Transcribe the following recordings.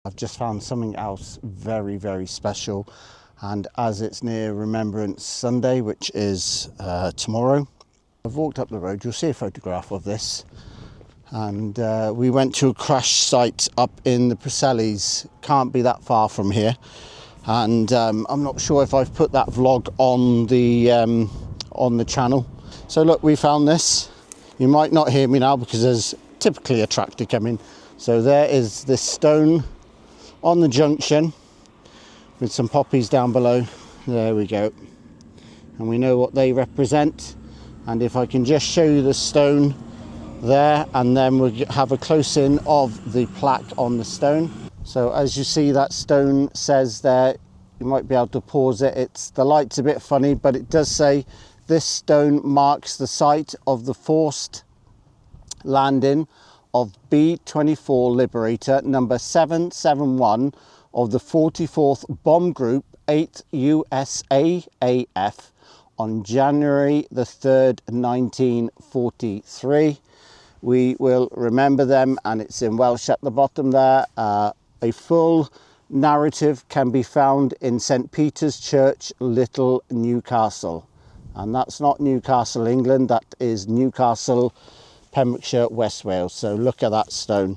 I've just found something else very, very special, and as it's near Remembrance Sunday, which is tomorrow, I've walked up the road. You'll see a photograph of this, and we went to a crash site up in the Preselles. Can't be that far from here, and I'm not sure if I've put that vlog on the channel. So look, we found this. You might not hear me now because there's typically a tractor coming. So there is this stone on the junction with some poppies down below. There we go, and we know what they represent. And if I can just show you the stone there, and then we'll have a close in of the plaque on the stone. So as you see, that stone says there, you might be able to pause it, the light's a bit funny, but it does say this stone marks the site of the forced landing of B-24 Liberator number 771 of the 44th Bomb Group 8th USAAF on January the 3rd, 1943. We will remember them, and it's in Welsh at the bottom there. A full narrative can be found in St. Peter's Church, Little Newcastle. And that's not Newcastle, England, that is Newcastle, Pembrokeshire, West Wales. So look at that stone.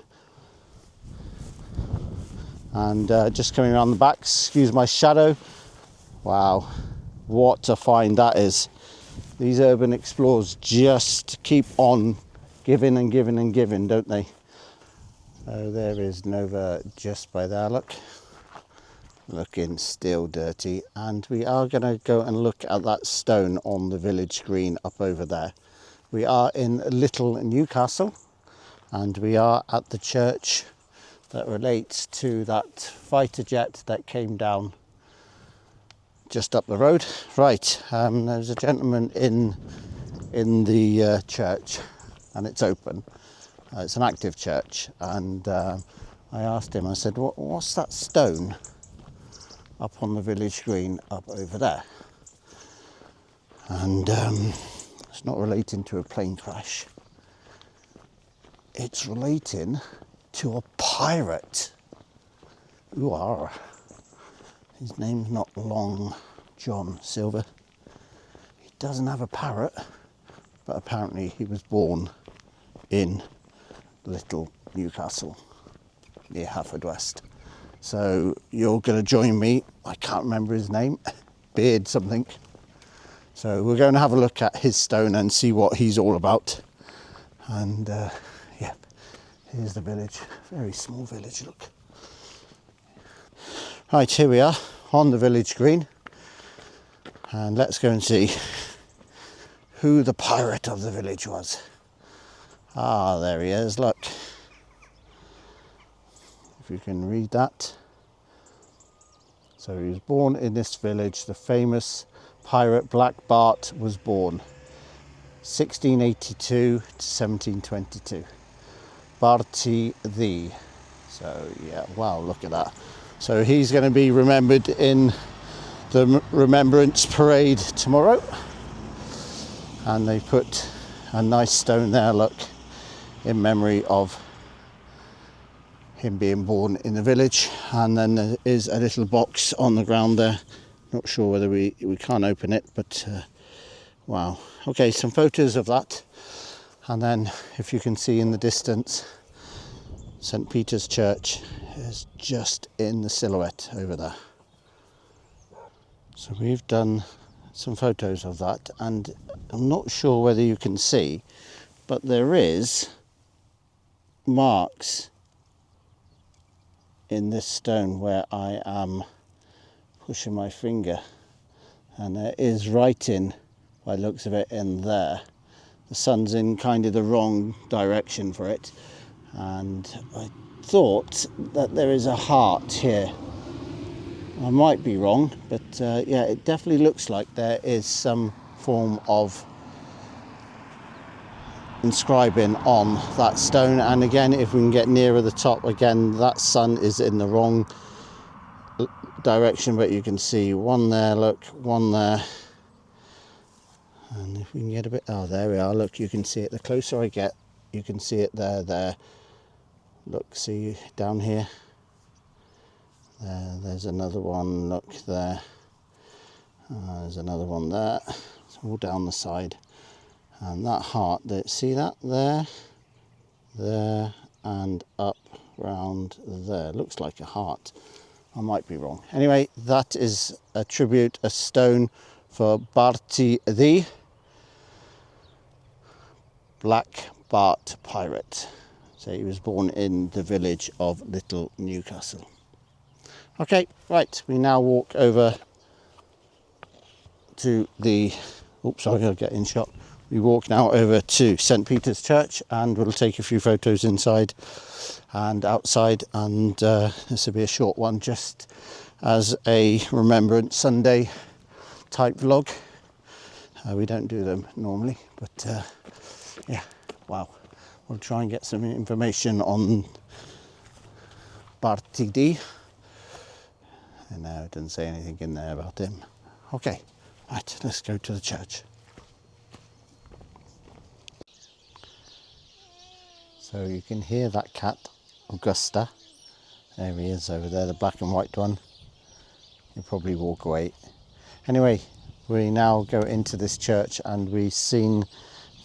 And just coming around the back, excuse my shadow. Wow, what a find that is. These urban explorers just keep on giving and giving and giving, don't they? So there is Nova just by there, look. Looking still dirty. And we are going to go and look at that stone on the village green up over there. We are in Little Newcastle, and we are at the church that relates to that fighter jet that came down just up the road. Right, there's a gentleman in the church, and it's open. It's an active church, and I asked him, I said, what's that stone up on the village green up over there? And it's not relating to a plane crash. It's relating to a pirate. Who are? His name's not Long John Silver. He doesn't have a parrot, but apparently he was born in Little Newcastle, near Haverfordwest. So you're going to join me. I can't remember his name. Beard something. So we're going to have a look at his stone and see what he's all about. And yeah, here's the village. Very small village, look. Right, here we are on the village green. And let's go and see who the pirate of the village was. Ah, there he is, look. If you can read that. So he was born in this village. The famous pirate Black Bart was born 1682 to 1722. Barti the. So yeah, wow, look at that. So he's going to be remembered in the Remembrance parade tomorrow. And they put a nice stone there, look, in memory of him being born in the village. And then there is a little box on the ground there. Not sure whether we can't open it, but wow. Okay, some photos of that. And then if you can see in the distance, St. Peter's Church is just in the silhouette over there. So we've done some photos of that, and I'm not sure whether you can see, but there is marks in this stone where I am pushing my finger, and there is writing by the looks of it in there. The sun's in kind of the wrong direction for it, and I thought that there is a heart here. I might be wrong, but yeah, it definitely looks like there is some form of inscribing on that stone. And again, if we can get nearer the top, again, that sun is in the wrong direction, but you can see one there, look, one there. And if we can get a bit, oh, there we are, look, you can see it. The closer I get, you can see it there. Look, see down here. There's another one, look there. There's another one there. It's all down the side. And that heart, see that there? There and up round there. Looks like a heart. I might be wrong. Anyway, that is a tribute, a stone for Barti the Black Bart Pirate. So he was born in the village of Little Newcastle. Okay, right, we now walk over to the, oops, sorry, I'll get in shot. We walk now over to St. Peter's Church, and we'll take a few photos inside and outside, and this will be a short one just as a Remembrance Sunday type vlog. We don't do them normally, but yeah, wow. We'll try and get some information on Barti. And no, it doesn't say anything in there about him. Okay, right, let's go to the church. So you can hear that cat, Augusta. There he is over there, the black and white one. He'll probably walk away. Anyway, we now go into this church, and we've seen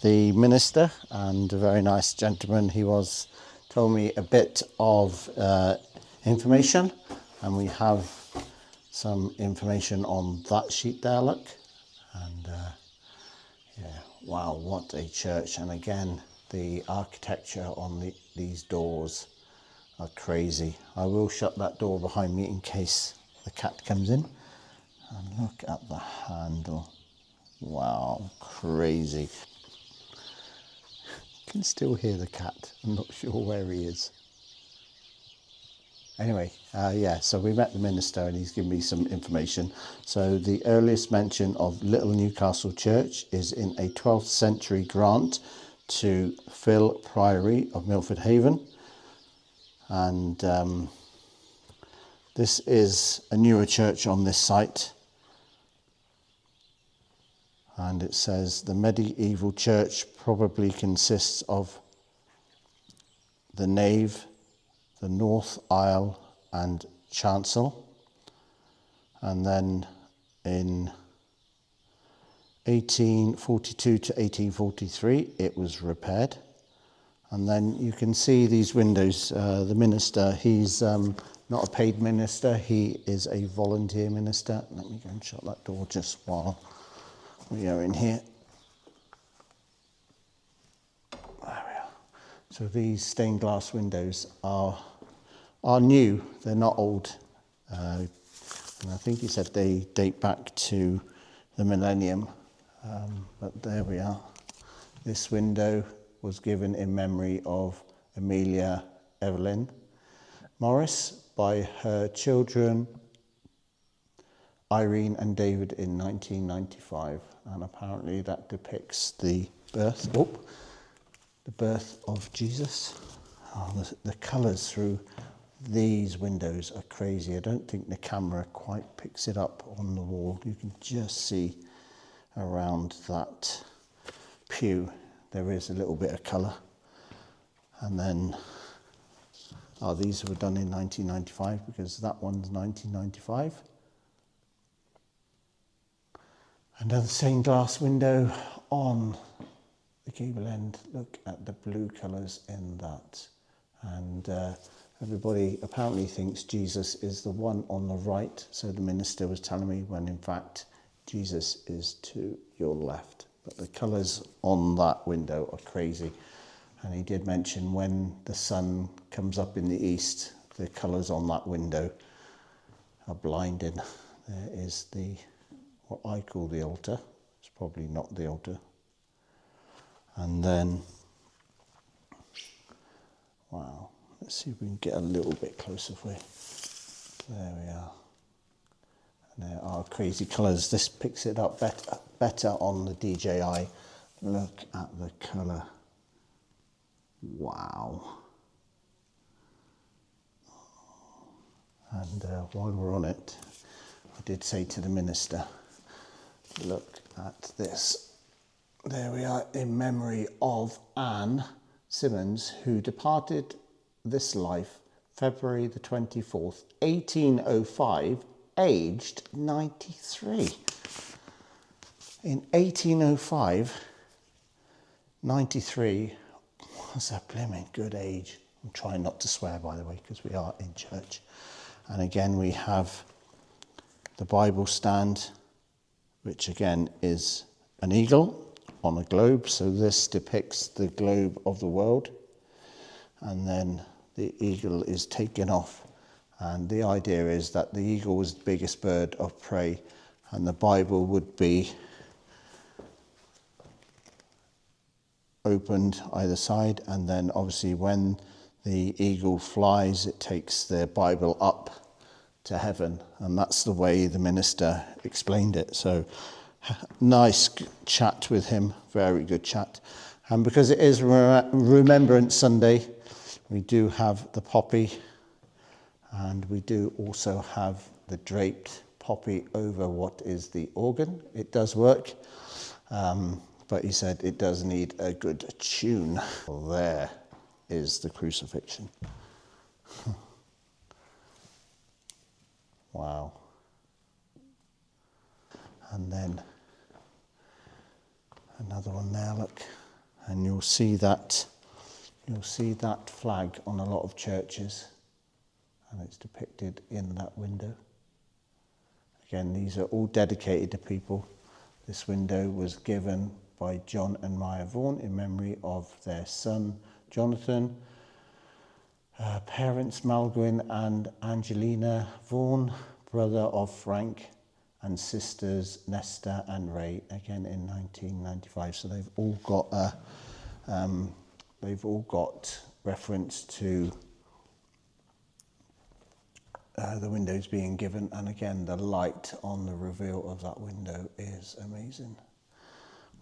the minister, and a very nice gentleman. He told me a bit of information, and we have some information on that sheet there, look. And yeah, wow, what a church. And again, the architecture on these doors are crazy. I will shut that door behind me in case the cat comes in. And look at the handle. Wow, crazy. You can still hear the cat. I'm not sure where he is. Anyway, yeah, so we met the minister, and he's given me some information. So the earliest mention of Little Newcastle Church is in a 12th century grant to Phil Priory of Milford Haven. And this is a newer church on this site. And it says the medieval church probably consists of the nave, the north aisle and chancel. And then in 1842 to 1843 it was repaired. And then you can see these windows. The minister, he's not a paid minister, he is a volunteer minister. Let me go and shut that door just while we are in here. There we are. So these stained glass windows are new, they're not old. And I think he said they date back to the millennium. But there we are. This window was given in memory of Amelia Evelyn Morris by her children Irene and David in 1995, and apparently that depicts the birth of Jesus. Oh, the colours through these windows are crazy. I don't think the camera quite picks it up on the wall. You can just see around that pew there is a little bit of colour. And then these were done in 1995 because that one's 1995. Another stained glass window on the gable end. Look at the blue colours in that. And everybody apparently thinks Jesus is the one on the right. So the minister was telling me, when in fact Jesus is to your left. But the colours on that window are crazy. And he did mention when the sun comes up in the east, the colours on that window are blinding. There is what I call the altar. It's probably not the altar. And then, wow, let's see if we can get a little bit closer for you. There we are. And there are crazy colours. This picks it up better on the DJI. Look at the colour. Wow. And while we're on it, I did say to the minister, look at this. There we are, in memory of Anne Simmons, who departed this life February the 24th, 1805, aged 93. In 1805, 93 was a blooming good age. I'm trying not to swear, by the way, because we are in church. And again, we have the Bible stand, which again is an eagle on a globe. So this depicts the globe of the world. And then the eagle is taken off. And the idea is that the eagle was the biggest bird of prey, and the Bible would be opened either side, and then obviously when the eagle flies, it takes the Bible up to heaven, and that's the way the minister explained it. So nice chat with him, very good chat. And because it is Remembrance Sunday, we do have the poppy, and we do also have the draped poppy over what is the organ. It does work. But he said it does need a good tune. Well, there is the crucifixion. Wow. And then another one there, look. And you'll see that flag on a lot of churches, and it's depicted in that window. Again, these are all dedicated to people. This window was given by John and Maya Vaughan in memory of their son, Jonathan, parents Malgwyn and Angelina Vaughan, brother of Frank, and sisters Nesta and Ray, again in 1995. So they've all got reference to the windows being given, and again the light on the reveal of that window is amazing.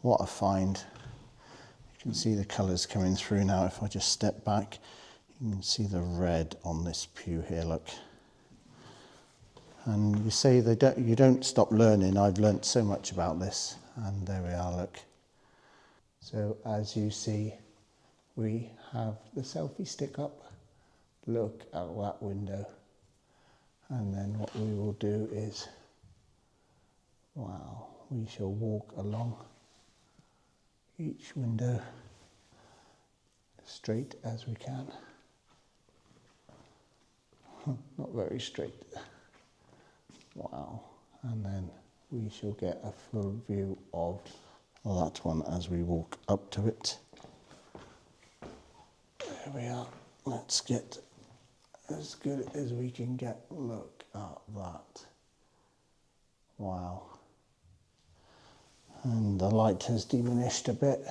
What a find. You can see the colours coming through now. If I just step back, you can see the red on this pew here, look. And you say you don't stop learning. I've learnt so much about this, and there we are, look. So as you see, we have the selfie stick up. Look at that window. And then what we will do is, wow, we shall walk along each window straight as we can. Not very straight. Wow. And then we shall get a full view of that one as we walk up to it. There we are. Let's get as good as we can get. Look at that. Wow. And the light has diminished a bit.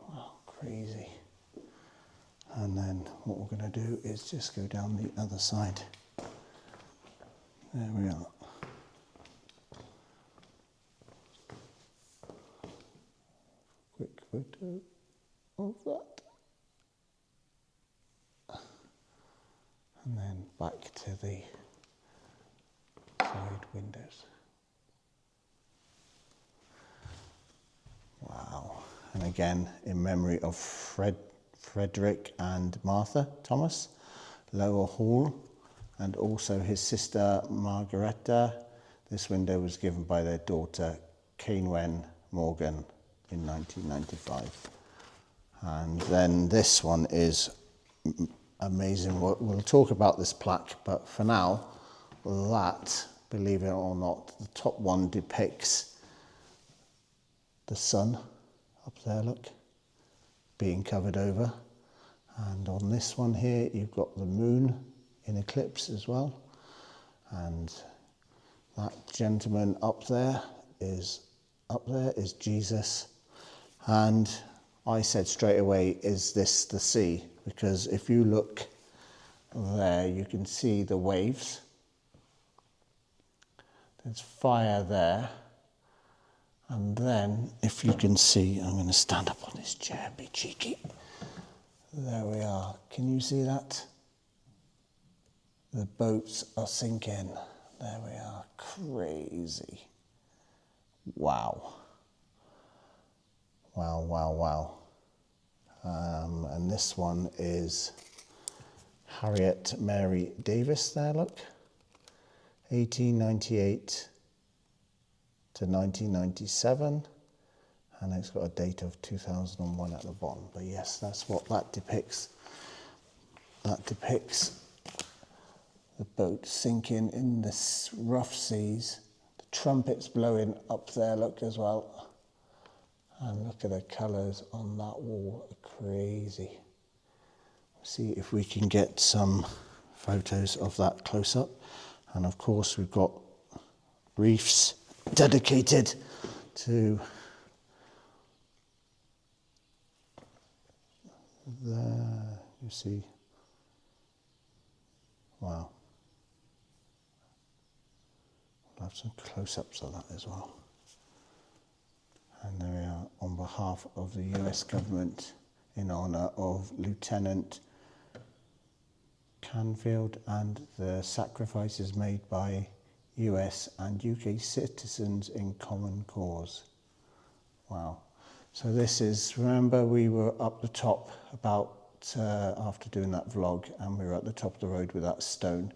Wow, crazy. And then what we're going to do is just go down the other side. There we are. Quick photo of that. And then back to the side windows. Wow. And again, in memory of Frederick and Martha Thomas, Lower Hall, and also his sister Margaretta. This window was given by their daughter Cainwen Morgan in 1995. And then this one is amazing. We'll talk about this plaque, but for now, that, believe it or not, the top one depicts the sun up there, look, being covered over. And on this one here, you've got the moon in eclipse as well. And that gentleman up there is Jesus. And I said straight away, is this the sea? Because if you look there, you can see the waves. There's fire there. And then, if you can see, I'm going to stand up on this chair, be cheeky. There we are. Can you see that? The boats are sinking. There we are. Crazy. Wow. Wow, wow, wow. And this one is Harriet Mary Davis there, look. 1898 to 1997. And it's got a date of 2001 at the bottom. But yes, that's what that depicts. That depicts the boat sinking in the rough seas. The trumpets blowing up there, look, as well. And look at the colours on that wall, crazy. See if we can get some photos of that close up. And of course we've got reefs dedicated to there, you see. Wow. We'll have some close-ups of that as well. And there we are, on behalf of the US government, in honour of Lieutenant Canfield and the sacrifices made by US and UK citizens in common cause. Wow. So this is, remember we were up the top about, after doing that vlog, and we were at the top of the road with that stone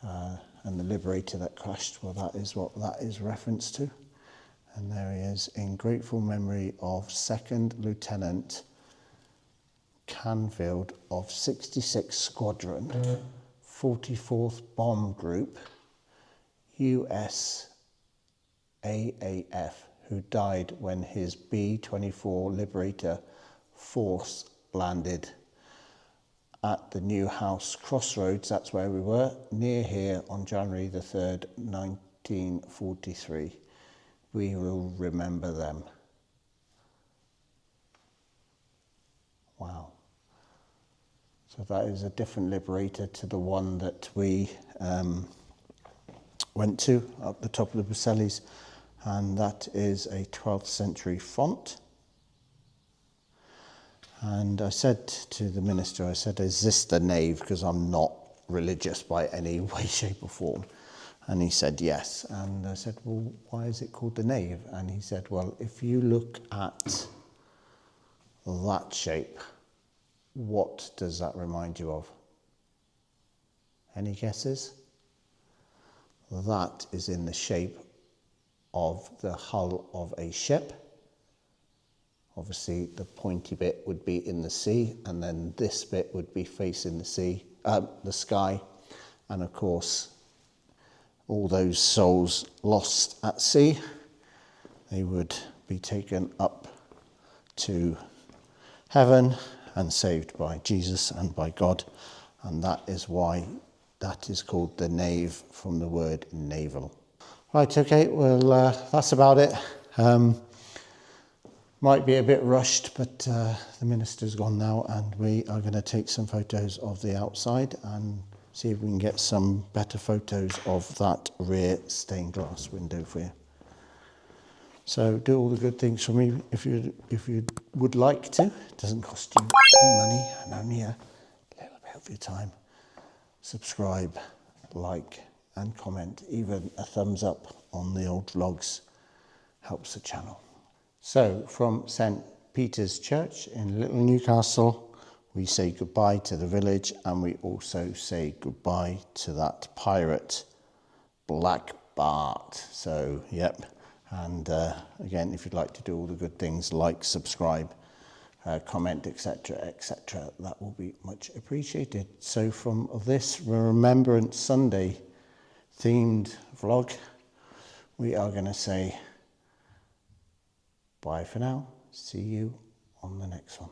and the Liberator that crashed. Well, that is what that is reference to. And there he is, in grateful memory of 2nd Lieutenant Canfield of 66th Squadron, 44th Bomb Group, US AAF, who died when his B-24 Liberator force landed at the Newhouse Crossroads, that's where we were, near here on January the 3rd, 1943. We will remember them. Wow. So that is a different Liberator to the one that we went to up the top of the Bucellis, and that is a 12th century font. And I said to the minister, I said, is this the nave? Because I'm not religious by any way, shape or form. And he said, yes. And I said, well, why is it called the nave? And he said, well, if you look at that shape, what does that remind you of? Any guesses? That is in the shape of the hull of a ship. Obviously, the pointy bit would be in the sea, and then this bit would be facing the sea, the sky. And of course, all those souls lost at sea, they would be taken up to heaven and saved by Jesus and by God. And that is why that is called the nave, from the word naval. Right, okay, well, that's about it. Might be a bit rushed, but the minister's gone now, and we are going to take some photos of the outside and see if we can get some better photos of that rear stained glass window for you. So do all the good things for me if you would like to. It doesn't cost you any money and only a little bit of your time. Subscribe, like and comment. Even a thumbs up on the old vlogs helps the channel. So from St. Peter's Church in Little Newcastle, we say goodbye to the village, and we also say goodbye to that pirate, Black Bart. So, yep. And again, if you'd like to do all the good things, like, subscribe, comment, etc., etc., that will be much appreciated. So from this Remembrance Sunday themed vlog, we are going to say bye for now. See you on the next one.